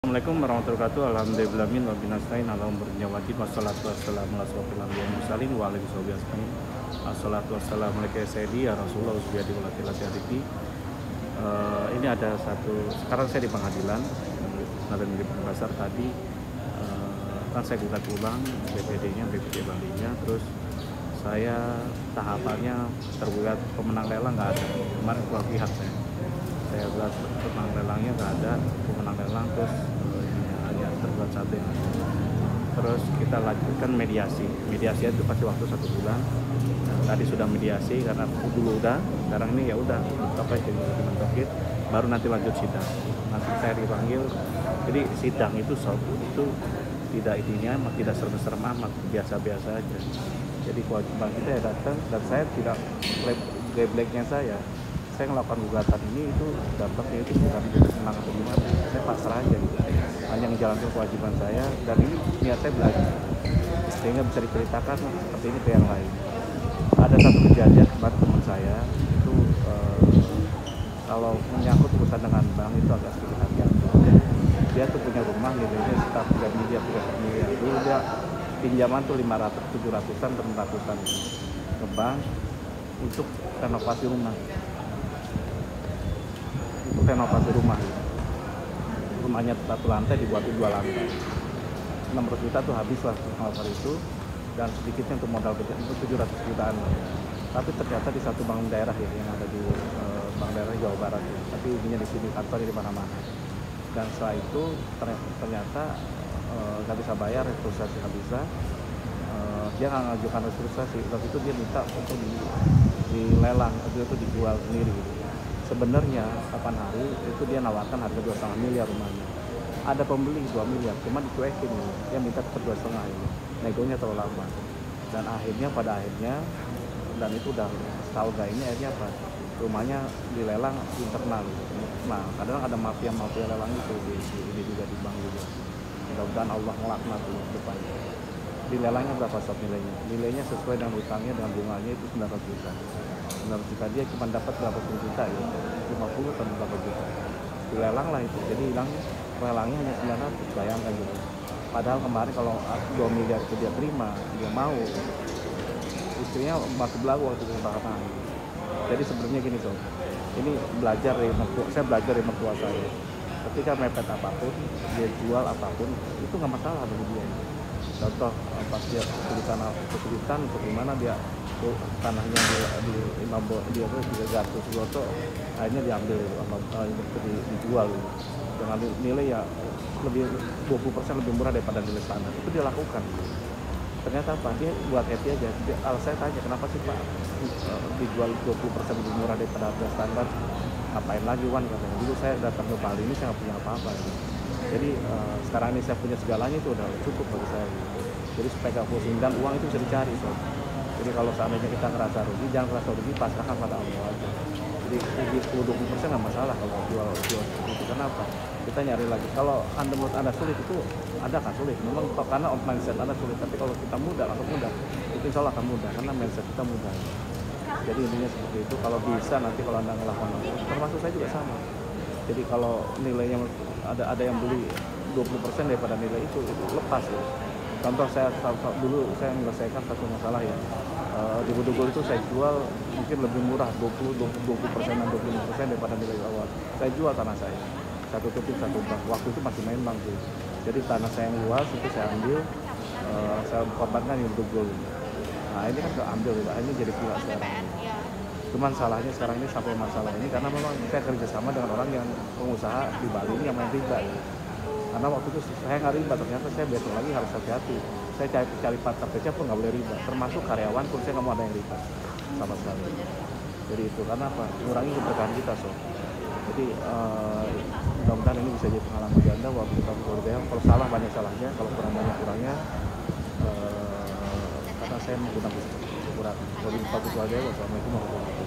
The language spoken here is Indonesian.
Assalamualaikum warahmatullahi wabarakatuh. Alhamdulillahirabbil alamin wa binasta'in ala umurnya wajib wassalatu wassalamu ala asrofil anbiya'i wal mursalin wa alihi wasallam. Assalatu wassalamu ala sayyidi ya Rasulullah usbiyadi wa latilati hadithi. Ini ada satu, sekarang saya di pengadilan di Pasar tadi. Kan saya gugat ulang BPD-nya, BPD Bali-nya, terus saya tahapannya tergugat pemenang lelang nggak ada. Kemarin keluar pihak saya buat pemenang lelangnya nggak ada, pemenang lelang, terus hanya tergugat satu yang ada. Terus kita lanjutkan mediasi itu pasti waktu 1 bulan. Tadi sudah mediasi karena dulu udah, sekarang ini ya udah apa jadi mentok, baru nanti lanjut sidang. Nanti saya dipanggil, jadi sidang itu tidak tidak serem-serem amat, biasa-biasa aja. Jadi kewajiban kita ya datang, dan saya tidak gebleknya saya melakukan gugatan ini itu dampaknya itu bukan senang atau gimana, saya pasrah aja gitu. Hanya menjalankan kewajiban saya, dan ini niat saya belajar sehingga bisa diceritakan seperti ini ke yang lain. Ada satu kejadian kemarin teman saya itu kalau menyangkut urusan dengan bank itu agak sedikit hati-hati. Dia tuh punya rumah nilainya sekitar 3 miliar dulu, dia pinjaman tuh 500-700an ke 600an ke bank untuk renovasi rumah. Rumahnya 1 lantai dibuatin 2 lantai, 600 juta tuh habis lah untuk itu, dan sedikitnya untuk modal kerja itu 700 jutaan. Tapi ternyata di satu bank daerah ya, yang ada di bank daerah Jawa Barat ya. Tapi ininya di sini, kantornya di mana-mana. Dan setelah itu ternyata nggak bisa bayar, restrukturisasi nggak bisa. Dia nggak ngajukan restrukturisasi, waktu itu dia minta untuk dilelang, itu dijual sendiri gitu. Sebenarnya 8 hari itu dia nawarkan harga 2,5 miliar rumahnya. Ada pembeli 2 miliar, cuma dicuekin gitu. Dia minta tetap 2,5 ini. Negonya terlalu lama. Dan pada akhirnya, dan itu udah setahun ini, akhirnya apa? Rumahnya dilelang internal gitu. Nah, kadang ada mafia lelang itu di juga di bank juga. Mudah-mudahan Allah melaknat tuh depan. Dilelangnya berapa sob nilainya? Nilainya sesuai dengan utangnya, dengan bunganya itu 900 juta. 900 juta, dia cuma dapat berapa puluh juta ya, 50 atau berapa juta. Dilelang lah itu, jadi lelangnya hanya 900, bayangkan gitu. Padahal kemarin kalau 2 miliar itu dia terima, dia mau, istrinya baku belagu waktu itu bahkan. Jadi sebenarnya gini sob, ini saya belajar dari mertua saya. Ketika mepet apapun, dia jual apapun, itu nggak masalah bagi dia. Contoh pas dia kesulitan untuk gimana, dia tanahnya dia Gatus Goto, akhirnya diambil dijual dengan nilai ya lebih 20% lebih murah daripada nilai standar. Itu dia lakukan. Ternyata apa? Dia buat happy aja. Saya tanya, kenapa sih Pak dijual 20% lebih murah daripada harga standar? Ngapain lagi Wan? Katanya dulu saya datang ke Bali ini saya nggak punya apa-apa. Jadi sekarang ini saya punya segalanya, itu udah cukup bagi saya. Jadi supaya gak pusing, dan uang itu bisa dicari sob. Jadi kalau seandainya kita ngerasa rugi, jangan ngerasa rugi, pasrahkan pada Allah aja. Jadi rugi 10-20% nggak masalah kalau jual itu. Kenapa? Kita nyari lagi. Kalau menurut Anda sulit, itu ada kan sulit. Memang karena mindset Anda sulit. Tapi kalau kita mudah, itu insya Allah akan mudah, karena mindset kita mudah. Jadi intinya seperti itu. Kalau bisa nanti kalau Anda ngelakukan, termasuk saya juga sama. Jadi kalau nilainya ada yang beli 20% daripada nilai itu lepas ya. Contoh dulu saya menyelesaikan satu masalah ya. Di Budugul itu saya jual mungkin lebih murah 20% dan 25% daripada nilai awal. Saya jual tanah saya. Satu tutup satu bank. Waktu itu masih main bank sih. Jadi tanah saya yang luas itu saya ambil, saya korbankan di Budugul. Nah ini kan keambil gitu. Ini jadi pula sekarang. Cuman salahnya sekarang ini sampai masalah ini karena memang saya kerjasama dengan orang yang pengusaha di Bali ini yang main riba ya. Karena waktu itu saya nggak riba, ternyata saya besok lagi harus hati-hati. Saya cari partner kerja pun nggak boleh riba, termasuk karyawan pun saya nggak mau ada yang riba sama sekali. Jadi itu karena apa? Mengurangi keberkahan kita sob. Jadi mudah-mudahan ini bisa jadi pengalaman bagi Anda waktu kita bekerja. Kalau salah banyak salahnya, kalau kurang banyak kurangnya. Karena saya menggunakan kurang. Wassalamualaikum warahmatullahi wabarakatuh.